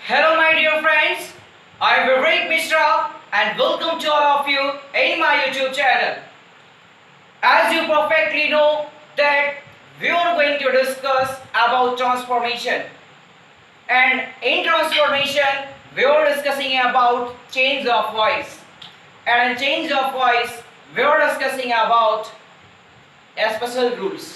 Hello my dear friends, I am Vivek Mishra and welcome to all of you in my YouTube channel. As you perfectly know that we are going to discuss about transformation, and in transformation we are discussing about change of voice, and in change of voice we are discussing about special rules.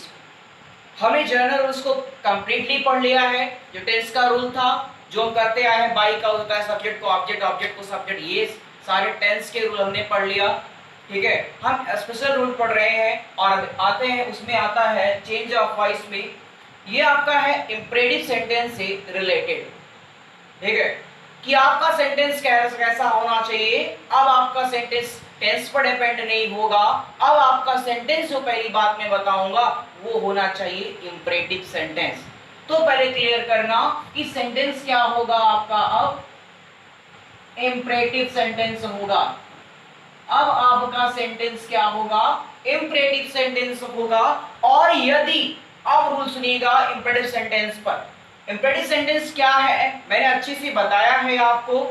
हमने general rules को completely पढ़ लिया है। जो tense का rule था जो हम करते आए हैं, बाई का होता है सब्जेक्ट को ऑब्जेक्ट, ऑब्जेक्ट को सब्जेक्ट, ये सारे टेंस के रूल हमने पढ़ लिया। ठीक है, हम स्पेशल रूल पढ़ रहे हैं और आते हैं उसमें आता है चेंज ऑफ वॉइस में। ये आपका है इंपरेटिव सेंटेंस से रिलेटेड। ठीक है, कि आपका सेंटेंस कैसा होना चाहिए। अब आपका सेंटेंस टेंस पर डिपेंड नहीं होगा। अब आपका सेंटेंस जो पहली बात मैं बताऊंगा वो होना चाहिए इंपरेटिव सेंटेंस। तो पहले क्लियर करना कि सेंटेंस क्या होगा आपका। अब इंपरेटिव सेंटेंस होगा। अब आपका सेंटेंस क्या होगा, इंपरेटिव सेंटेंस होगा। और यदि अब रूल सुनिएगा इंपरेटिव सेंटेंस पर। इंपरेटिव सेंटेंस क्या है मैंने अच्छे से बताया है आपको।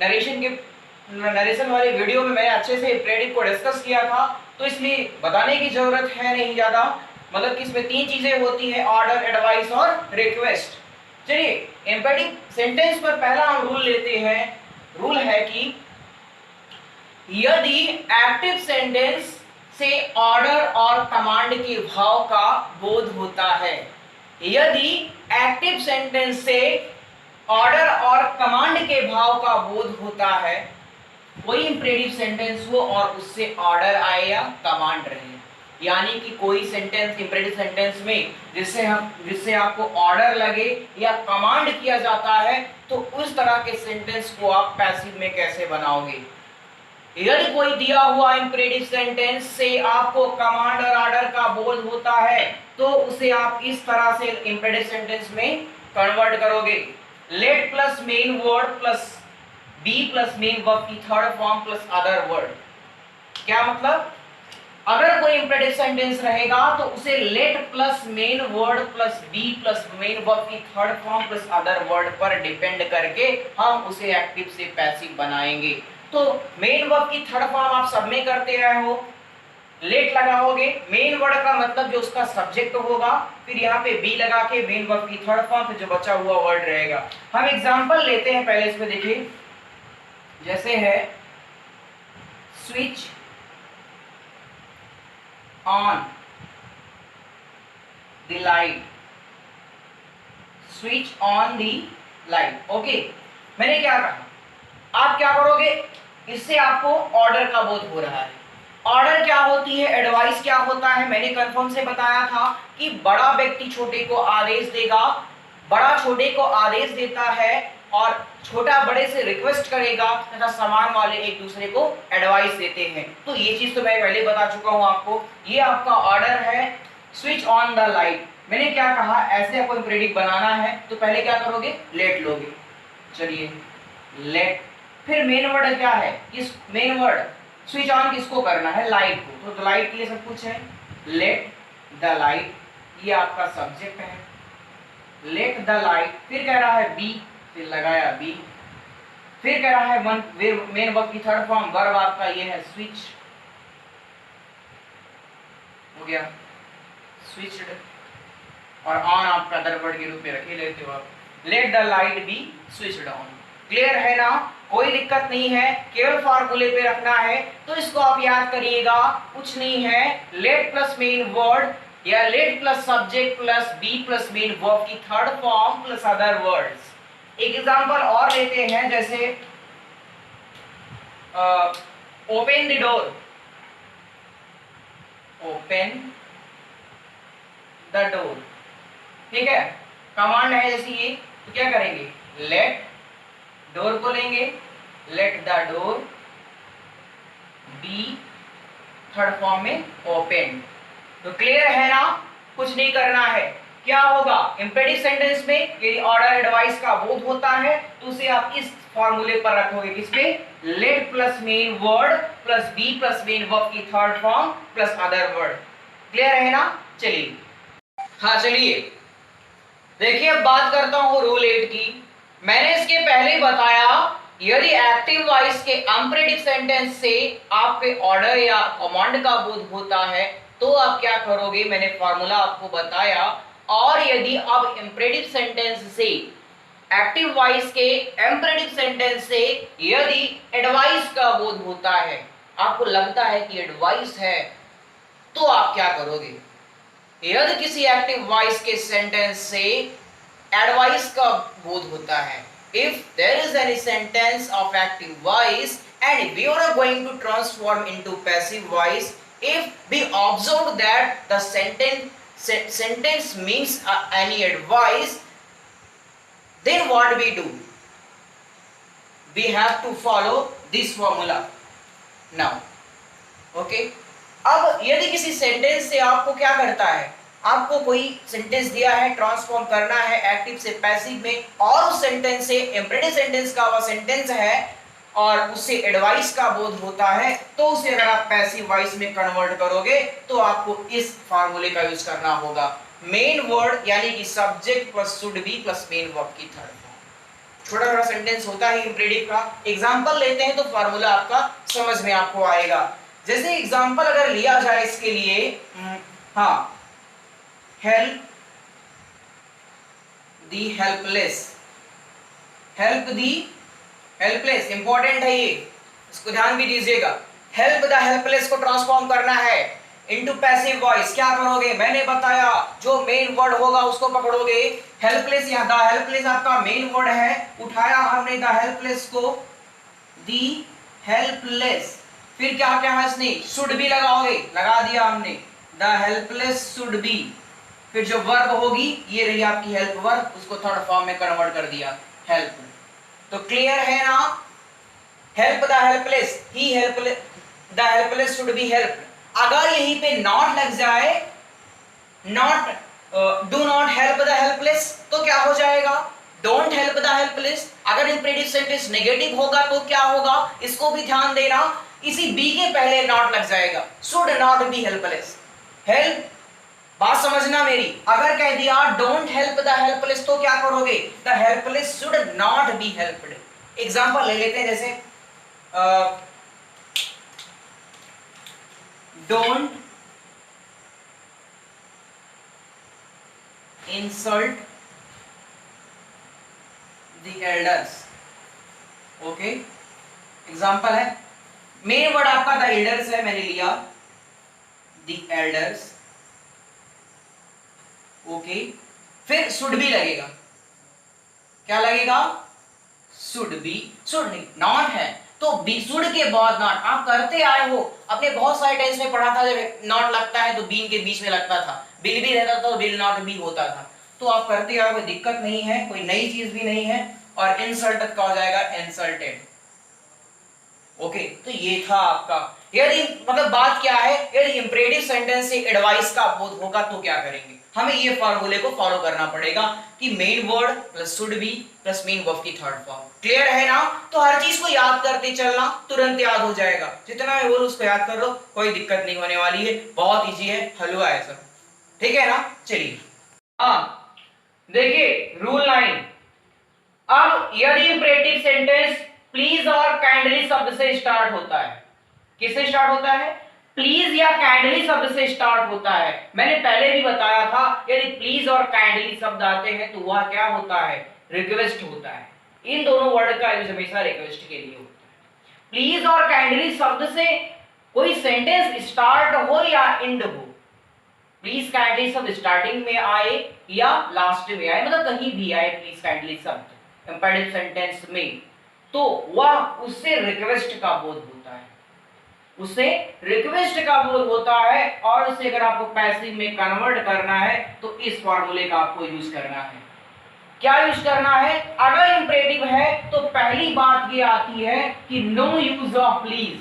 नरेशन वाली वीडियो में मैंने अच्छे से इंपरेटिव को डिस्कस किया था, तो इसलिए बताने की जरूरत है नहीं ज्यादा। मतलब कि इसमें तीन चीजें होती हैं, ऑर्डर, एडवाइस और रिक्वेस्ट। चलिए इंपरेटिव सेंटेंस पर पहला हम रूल लेते हैं। रूल है कि यदि एक्टिव सेंटेंस से ऑर्डर और कमांड के भाव का बोध होता है, यदि एक्टिव सेंटेंस से ऑर्डर और कमांड के भाव का बोध होता है, कोई इंपरेटिव सेंटेंस हो और उससे ऑर्डर आए या कमांड रहे, यानी कि कोई सेंटेंस इंपरेटिव सेंटेंस में जिससे आपको ऑर्डर लगे या कमांड किया जाता है, तो उस तरह के सेंटेंस को आप पैसिव में कैसे बनाओगे। यदि कोई दिया हुआ इंपरेटिव सेंटेंस से आपको कमांड और ऑर्डर का बोध होता है, तो उसे आप इस तरह से इंपरेटिव सेंटेंस में कन्वर्ट करोगे। Let plus main word plus be plus main verb की third form plus other word. क्या मतलब, अगर कोई इंपरेटिव सेंटेंस रहेगा तो उसे let plus main word plus be plus main verb की third form plus other word पर डिपेंड करके हम उसे एक्टिव से पैसिव बनाएंगे। तो मेन वर्ब की थर्ड फॉर्म आप सब में करते आए हो, लेट लगाओगे, मेन वर्ड का मतलब जो उसका सब्जेक्ट होगा, फिर यहाँ पे बी लगा के मेन वर्ब की थर्ड फॉर्म, फिर जो बचा हुआ वर्ड रहेगा। हम एग्जांपल लेते हैं पहले इसमें। देखिए जैसे है switch on the light, switch on the light. Okay, मैंने क्या कहा, आप क्या करोगे, इससे आपको ऑर्डर का बोध हो रहा है। ऑर्डर क्या होती है, एडवाइस क्या होता है, मैंने कंफर्म से बताया था कि बड़ा व्यक्ति छोटे को आदेश देगा, बड़ा छोटे को आदेश देता है और छोटा बड़े से रिक्वेस्ट करेगा तथा समान वाले एक दूसरे को एडवाइस देते हैं। तो ये चीज तो मैं पहले बता चुका हूं आपको। ये आपका ऑर्डर है, स्विच ऑन द लाइट। मैंने क्या कहा, ऐसे आपको इंपरेटिव बनाना है तो पहले क्या करोगे, लेट लोगे। चलिए लेट, फिर मेन वर्ड क्या है, किस मेन वर्ड, स्विच ऑन किसको करना है, लाइट को। तो लाइट के लिए सब कुछ है, लेट द लाइट, ये आपका सब्जेक्ट है, लेट द लाइट। फिर कह रहा है बी, फिर लगाया बी, फिर कह रहा है मेन वर्ब की थर्ड फॉर्म, वर्ब आपका ये है स्विच, हो गया स्विच्ड, और ऑन आपका अदर वर्ड के रूप में रखे लेते हो आप। Let the light B switched on. Clear है ना, कोई दिक्कत नहीं है, केवल फार्मूले पे रखना है। तो इसको आप याद करिएगा, कुछ नहीं है, लेट प्लस मेन वर्ड या let plus subject plus be plus main verb की third form plus other words. एक एग्जांपल और लेते हैं, जैसे open the door, open the door. ठीक है, कमांड है जैसे ये, तो क्या करेंगे, लेट, डोर को लेंगे, let the door be third form में ओपन। तो क्लियर है ना, कुछ नहीं करना है। क्या होगा, इंपरेटिव सेंटेंस में यदि ऑर्डर एडवाइस का बोध होता है तो उसे आप इस फॉर्मूले पर रखोगे, किसपे, let plus main word plus be plus main verb की third form plus other word. Clear है ना। चलिए हाँ, चलिए देखिए अब बात करता हूं रूल 8 की। मैंने इसके पहले ही बताया, यदि एक्टिव वॉइस के इंपरेटिव सेंटेंस से आपके ऑर्डर या कमांड का बोध होता है तो आप क्या करोगे, मैंने फॉर्मूला आपको बताया। और यदि आप इंपरेटिव सेंटेंस से, एक्टिव वॉइस के इंपरेटिव सेंटेंस से यदि एडवाइस का बोध होता है, आपको लगता है कि एडवाइस है, तो आप क्या करोगे। यदि किसी एक्टिव वॉइस के सेंटेंस से एडवाइस का बोध होता है, if there is any sentence of active voice and we are going to transform into passive voice, if we observe that the sentence means any advice, then what we do, we have to follow this formula now. Okay, अब यदि किसी sentence से आपको क्या करता है, आपको कोई सेंटेंस दिया है, ट्रांसफॉर्म करना है एक्टिव से पैसिव में, और उस सेंटेंस से इंपरेटिव सेंटेंस का वह सेंटेंस है और उससे एडवाइस का बोध होता है, तो उसे अगर आप पैसिव वॉइस में कन्वर्ट करोगे तो आपको इस फार्मूले का यूज करना होगा। मेन वर्ड यानी कि subject plus should be plus main verb की थर्ड फॉर्म। छोटा छोटा सेंटेंस होता है इंपरेटिव का। एग्जांपल लेते हैं तो फार्मूला आपका समझ में आपको आएगा। जैसे एग्जांपल अगर लिया जाए इसके लिए, हाँ, हेल्प दी हेल्पलेस, हेल्प दी हेल्पलेस इंपॉर्टेंट है ये, इसको ध्यान भी दीजिएगा। हेल्प द हेल्पलेस को ट्रांसफॉर्म करना है इनटू पैसिव वॉइस, क्या करोगे, मैंने बताया जो मेन वर्ड होगा उसको पकड़ोगे। हेल्पलेस, यहाँ द हेल्पलेस आपका मेन वर्ड है, उठाया हमने द हेल्पलेस को, दी हेल्पलेस, फिर क्या क्या है इसने, शुड बी लगाओगे, लगा दिया हमने, द हेल्पलेस शुड बी, फिर जो वर्ब होगी ये रही आपकी हेल्प वर्ब, उसको थर्ड फॉर्म में कन्वर्ट कर दिया हेल्प। तो क्लियर है ना, help the helpless, he helpless, the helpless should be help. अगर यहीं पे नॉट लग जाए, not, do not help the helpless, तो क्या हो जाएगा, डोंट हेल्प द हेल्पलेस। अगर इंपरेटिव सेंटेंस नेगेटिव होगा तो क्या होगा, इसको भी ध्यान देना, इसी बी के पहले नॉट लग जाएगा, should not be helpless. Help, बात समझना मेरी, अगर कह दिया डोंट हेल्प द हेल्पलेस तो क्या करोगे, the helpless should not be helped. Example ले लेते हैं, जैसे don't insult the elders. Okay, example है, मेन वर्ड आपका द एल्डर्स है, मैंने लिया द एल्डर्स। ओके, फिर शुड बी लगेगा, क्या लगेगा, शुड बी, शुड नहीं, नॉट है तो बी, शुड के बाद नॉट। आप करते आए हो, अपने बहुत सारे टेंस में पढ़ा था, जब नॉट लगता है तो बीन के बीच में लगता था, बिल भी रहता था तो बिल नॉट भी होता था। तो आप करते आए, कोई दिक्कत नहीं है, कोई नई चीज भी नहीं है। और इंसल्टेड का हो जाएगा इंसल्टेड। ओके, तो ये था आपका। यदि मतलब बात क्या है, यदि इंपरेटिव सेंटेंस से एडवाइस का बोध होगा तो क्या करेंगे, हमें ये फार्मूले को फॉलो करना पड़ेगा कि main word plus should be plus main verb की थर्ड फॉर्म। क्लियर है ना, तो हर चीज को याद करते चलना, तुरंत याद हो जाएगा, जितना मैं बोलूं उसको याद कर लो, कोई दिक्कत नहीं होने वाली है, बहुत इजी है, हलवा है सब, ठीक है ना। चलिए, हाँ देखिए रूल 9। अब यदि इंपरेटिव सेंटेंस प्लीज और काइंडली शब्द से स्टार्ट होता है, किससे स्टार्ट होता है, प्लीज या काइंडली शब्द से स्टार्ट होता है। मैंने पहले भी बताया था, यदि प्लीज और काइंडली शब्द आते हैं तो वह क्या होता है, रिक्वेस्ट होता है। इन दोनों वर्ड का यूज हमेशा रिक्वेस्ट के लिए होता है। प्लीज और काइंडली शब्द से कोई सेंटेंस स्टार्ट हो या एंड हो, प्लीज काइंडली शब्द स्टार्टिंग में आए या लास्ट में आए, मतलब कहीं भी आए प्लीज काइंडली शब्द इंपरेटिव सेंटेंस में, तो वह उससे रिक्वेस्ट का बोध होता है, उससे रिक्वेस्ट का बोध होता है। और उसे अगर आपको पैसिव में कन्वर्ट करना है तो इस फॉर्मूले का आपको यूज करना है। क्या यूज करना है, अगर इंपरेटिव है तो पहली बात ये आती है कि no use of please,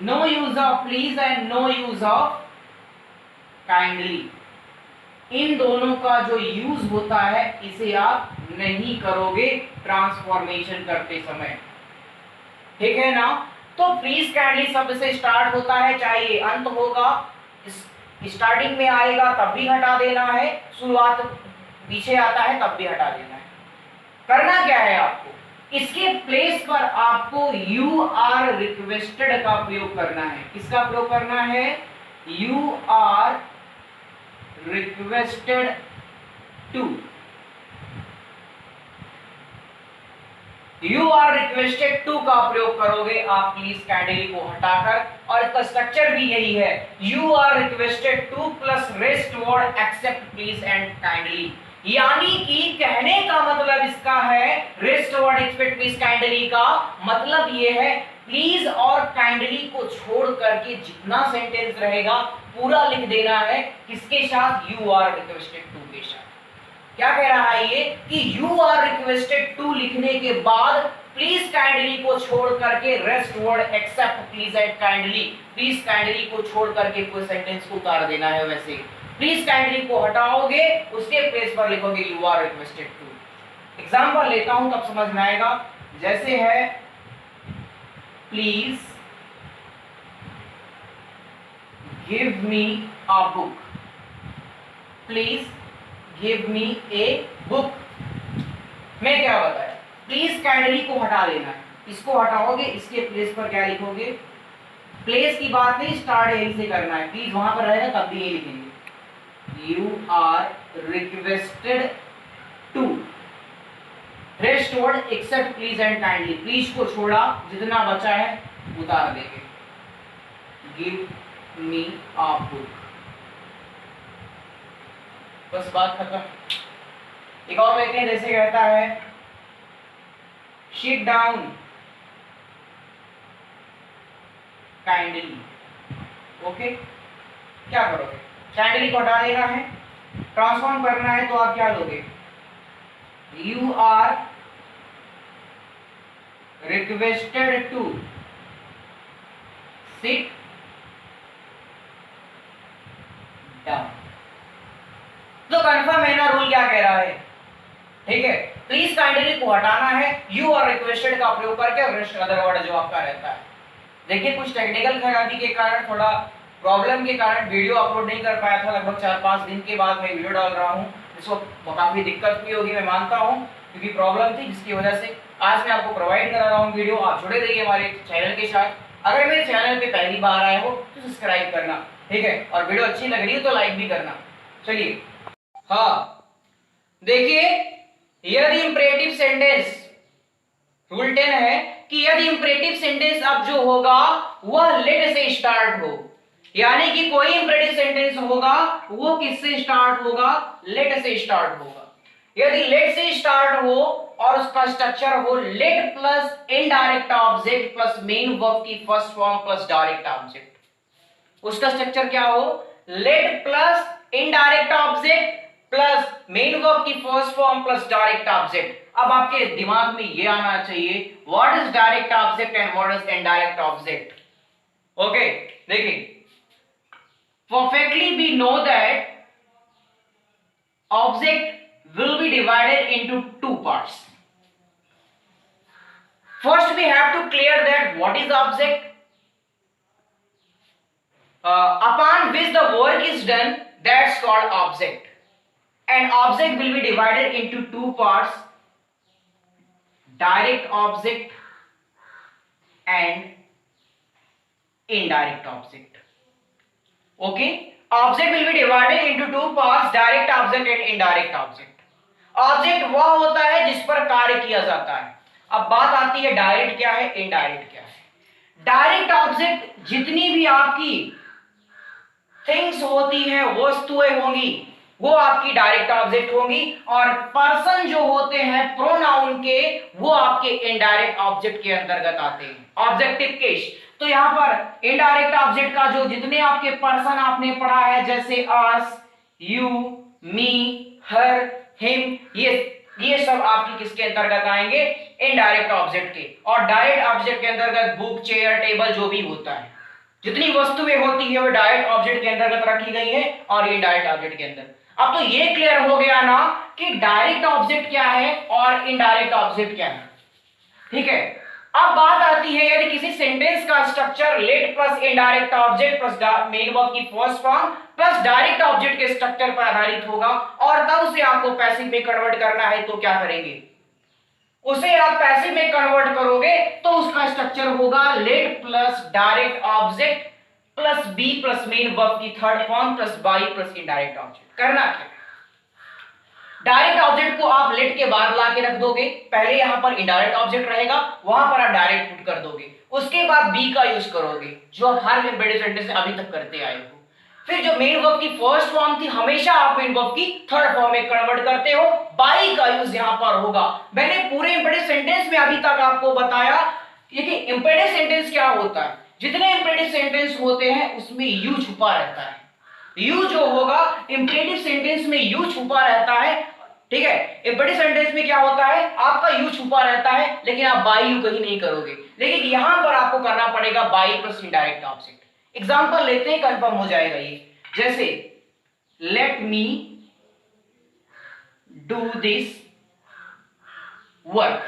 no use of please and no use of kindly, इन दोनों का जो यूज होता है इसे आप नहीं करोगे ट्रांसफॉर्मेशन करते समय, ठीक है ना। तो प्लीज काइंडली शब्द से स्टार्ट होता है, चाहे ये अंत होगा, स्टार्टिंग में आएगा तब भी हटा देना है, शुरुआत पीछे आता है तब भी हटा देना है। करना क्या है आपको, इसके प्लेस पर आपको यू आर रिक्वेस्टेड का प्रयोग करना है। किसका प्रयोग करना है, you are requested to, you are requested to का प्रयोग करोगे आप प्लीज काइंडली को हटाकर, और इसका स्ट्रक्चर भी यही है, you are requested to plus rest word except please and kindly. यानी कि कहने का मतलब इसका है, rest word except please kindly का मतलब ये है प्लीज और काइंडली को छोड़ करके जितना सेंटेंस रहेगा पूरा लिख देना है। किसके साथ, यू आर रिक्वेस्टेड टू के साथ। क्या कह रहा है ये कि यू आर रिक्वेस्टेड टू लिखने के बाद प्लीज काइंडली को छोड़ करके rest word except please and kindly, please kindly को छोड़ करके कोई सेंटेंस को उतार देना है। वैसे प्लीज काइंडली को हटाओगे, उसके प्लेस पर लिखोगे you are requested to. Example लेता हूं तब समझ में आएगा। जैसे है please give me a book, please give me a book में क्या बताया, प्लीज काइंडली को हटा लेना है। इसको हटाओगे, इसके प्लेस पर क्या लिखोगे, प्लेस की बात नहीं, स्टार्ट यहीं से करना है, प्लीज वहां पर रहेगा तब भी ये लिखेंगे, you are requested to rest word except please and kindly, please को छोड़ा, जितना बचा है उतार देंगे, गिव मी अ बुक, बस बात खत्म। एक और लेते हैं, जैसे कहता है सिट डाउन काइंडली, ओके क्या करोगे, काइंडली को हटा देना है, ट्रांसफॉर्म करना है, तो आप क्या लोगे, you are requested to sit down. तो कंफर्म है ना रूल क्या कह रहा है, ठीक है। प्लीज काइंडली को हटाना है, यू और रिक्वेस्टेड का प्रयोग करके, और रेस्ट अदर वर्ड जो आपका रहता है। देखिए कुछ टेक्निकल खराबी के कारण, थोड़ा प्रॉब्लम के कारण वीडियो अपलोड नहीं कर पाया था। लगभग 4-5 दिन के बाद मैं वीडियो डाल रहा हूँ। इसको काफी दिक्कत भी होगी मैं मानता हूँ, क्योंकि प्रॉब्लम थी, जिसकी वजह से आज मैं आपको प्रोवाइड करा रहा हूँ वीडियो। आप जुड़े रहिए हमारे चैनल के साथ। अगर मेरे चैनल पे पहली बार आए हो तो सब्सक्राइब करना, ठीक है, और वीडियो अच्छी लग रही है तो लाइक भी करना। चलिए, हाँ देखिए, यदि इंपरेटिव सेंटेंस, रूल 10 है कि यदि इंपरेटिव सेंटेंस अब जो होगा वह लेट से स्टार्ट हो, यानी कि कोई इंपरेटिव सेंटेंस होगा वो किससे स्टार्ट होगा, लेट से स्टार्ट होगा। यदि लेट से स्टार्ट हो और उसका स्ट्रक्चर हो let plus indirect object plus main verb की first form plus direct object, उसका स्ट्रक्चर क्या हो, let plus indirect object plus main verb की first form plus direct object. अब आपके दिमाग में ये आना चाहिए what is direct object and what is indirect object. Okay, देखिए, perfectly we know that object will be divided into two parts. First we have to clear that what is object, upon which the work is done, that's called object. And object will be divided into two parts, direct object and indirect object. Okay, object will be divided into two parts, direct object and indirect object. Object वह होता है जिस पर कार्य किया जाता है। अब बात आती है डायरेक्ट क्या है, इनडायरेक्ट क्या है। डायरेक्ट ऑब्जेक्ट जितनी भी आपकी थिंग्स होती हैं, वस्तुएं होंगी, वो आपकी डायरेक्ट ऑब्जेक्ट होंगी, और पर्सन जो होते हैं प्रोनाउन के, वो आपके इनडायरेक्ट ऑब्जेक्ट के अंतर्गत आते हैं, ऑब्जेक्टिव केस। तो यहां पर इनडायरेक्ट ऑब्जेक्ट का जो जितने आपके पर्सन आपने पढ़ा है, जैसे अस, यू, मी, हर, हिम, ये सब आपकी किसके अंतर्गत आएंगे, इनडायरेक्ट ऑब्जेक्ट के। और डायरेक्ट ऑब्जेक्ट के अंतर्गत बुक, चेयर, टेबल जो भी होता है, जितनी वस्तुएं होती है वो डायरेक्ट ऑब्जेक्ट के अंतर्गत रखी गई है और ये डायरेक्ट ऑब्जेक्ट के अंदर। अब तो ये क्लियर हो गया ना कि डायरेक्ट ऑब्जेक्ट क्या है और इनडायरेक्ट ऑब्जेक्ट क्या है, ठीक है। अब बात आती है यदि किसी सेंटेंस का structure let plus indirect object plus main verb की first form plus direct object के स्ट्रक्चर पर आधारित होगा और तब उसे आपको पैसिव में कन्वर्ट करना है, तो क्या करेंगे, उसे आप पैसिव में कन्वर्ट करोगे तो उसका स्ट्रक्चर होगा let plus direct object plus be plus main verb की third form plus by plus indirect object. करना क्या, डायरेक्ट ऑब्जेक्ट को आप लेट के बाद ला के रख दोगे, पहले यहां पर इनडायरेक्ट ऑब्जेक्ट रहेगा, वहां पर आप डायरेक्ट पुट कर दोगे, उसके बाद बी का यूज करोगे जो आप हर एम्बेडेड सेंटेंस में अभी तक करते आए हो। फिर जो मेन वर्ब की फर्स्ट फॉर्म थी हमेशा आप मेन वर्ब की थर्ड फॉर्म में कन्वर्ट करते हो, बाई का यूज यहां पर होगा। मैंने पूरे एम्बेडेड सेंटेंस में अभी तक आपको बताया कि एम्बेडेड सेंटेंस क्या होता है। जितने एम्बेडेड सेंटेंस होते हैं उसमें यू छुपा रहता है, यू जो होगा इंपेरेटिव सेंटेंस में यू छुपा रहता है, ठीक है। इंपेरेटिव सेंटेंस में क्या होता है, आपका यू छुपा रहता है लेकिन आप बाई यू कहीं नहीं करोगे, लेकिन यहां पर आपको करना पड़ेगा by plus indirect object. Example लेते हैं, कंफर्म हो जाएगा ये। जैसे let me do this work,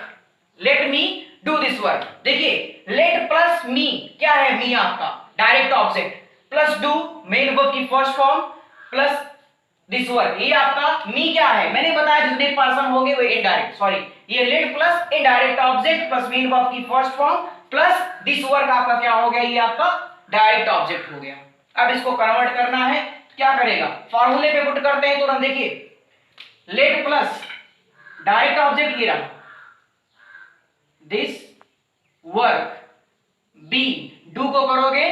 let me do this work. देखिए लेट प्लस मी क्या है, मी आपका direct object plus do main verb की first form plus this work, ये आपका मी क्या है, मैंने बताया जितने पर्सन होंगे वो इनडायरेक्ट, सॉरी ये let plus indirect object plus main verb की first form plus this work आपका क्या हो गया, ये आपका डायरेक्ट ऑब्जेक्ट हो गया। अब इसको कन्वर्ट करना है, क्या करेगा, फॉर्मूले पे पुट करते हैं तुरंत। देखिए लेट प्लस डायरेक्ट ऑब्जेक्ट ये रहा दिस वर्क, बी डू को करोगे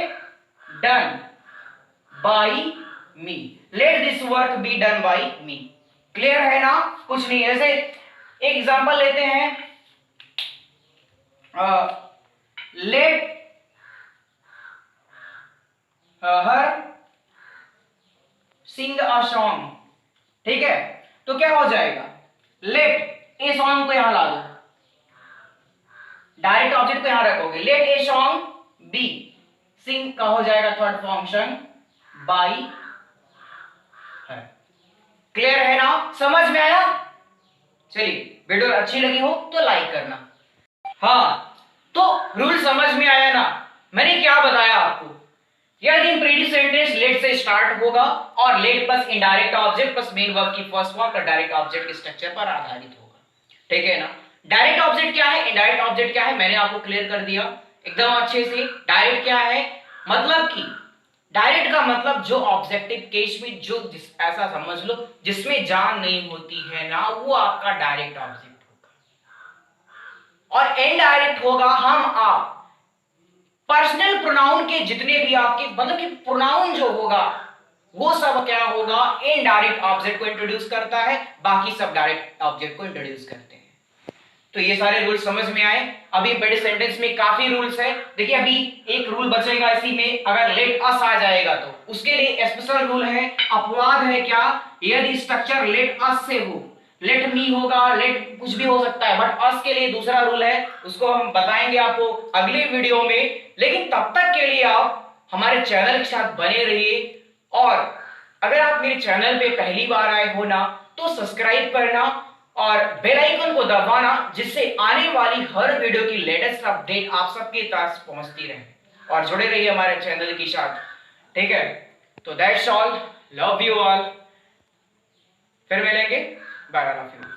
done by me, let this work be done by me. Clear है ना, कुछ नहीं। ऐसे एक एग्जांपल लेते हैं, let her Singh a song, ठीक है। तो क्या हो जाएगा, लेट ए सॉन्ग को यहां ला दो, डायरेक्ट ऑब्जेक्ट को यहां रखोगे, लेट ए सॉन्ग बी सिंग का हो जाएगा थर्ड फंक्शन बाई है। क्लियर है ना, समझ में आया। चलिए वीडियो अच्छी लगी हो तो लाइक करना। हाँ तो रूल समझ में आया ना, मैंने क्या बताया आपको, यदि इंपेरेटिव सेंटेंस लेट से स्टार्ट होगा और late plus indirect object plus main verb की फर्स्ट फॉर्म का डायरेक्ट ऑब्जेक्ट के स्ट्रक्चर पर आधारित होगा, ठीक है ना। डायरेक्ट ऑब्जेक्ट क्या है, इनडायरेक्ट ऑब्जेक्ट क्या है, मैंने आपको क्लियर कर दिया एकदम अच्छे से। डायरेक्ट क्या है, मतलब कि डायरेक्ट का मतलब जो ऑब्जेक्टिव केस में जो ऐसा समझ लो जिसमें जान नहीं होती है ना, वो आपका डायरेक्ट ऑब्जेक्ट होगा। और इनडायरेक्ट होगा हम आप पर्सनल प्रोनाउन के जितने भी आपके मतलब कि प्रोनाउन जो होगा वो सब क्या होगा, इनडायरेक्ट ऑब्जेक्ट को इंट्रोड्यूस करता है, बाकी सब डायरेक्ट ऑब्जेक्ट को इंट्रोड्यूस करते हैं। तो ये सारे रूल समझ में आए। अभी बड़े सेंटेंस में काफी रूल्स है, देखिए अभी एक रूल बचेगा इसी में, अगर लेट अस आ जाएगा तो उसके लिए स्पेशल रूल है, अपवाद है क्या, यदि स्ट्रक्चर लेट अस से हो, लेट मी होगा, लेट कुछ भी हो सकता है, बट अस के लिए दूसरा रूल है, उसको हम बताएंगे आपको अगले वीडियो में। लेकिन तब तक के लिए आप हमारे चैनल के साथ बने रहिए, और अगर आप मेरे चैनल पे पहली बार आए हो ना तो सब्सक्राइब करना और बेल आइकन को दबाना, जिससे आने वाली हर वीडियो की लेटेस्ट अपडेट आप सबके पास पहुंचती रहे, और जुड़े रहिए हमारे चैनल के साथ, ठीक है। तो that's all, love you all, फिर मिलेंगे, बाय बाय।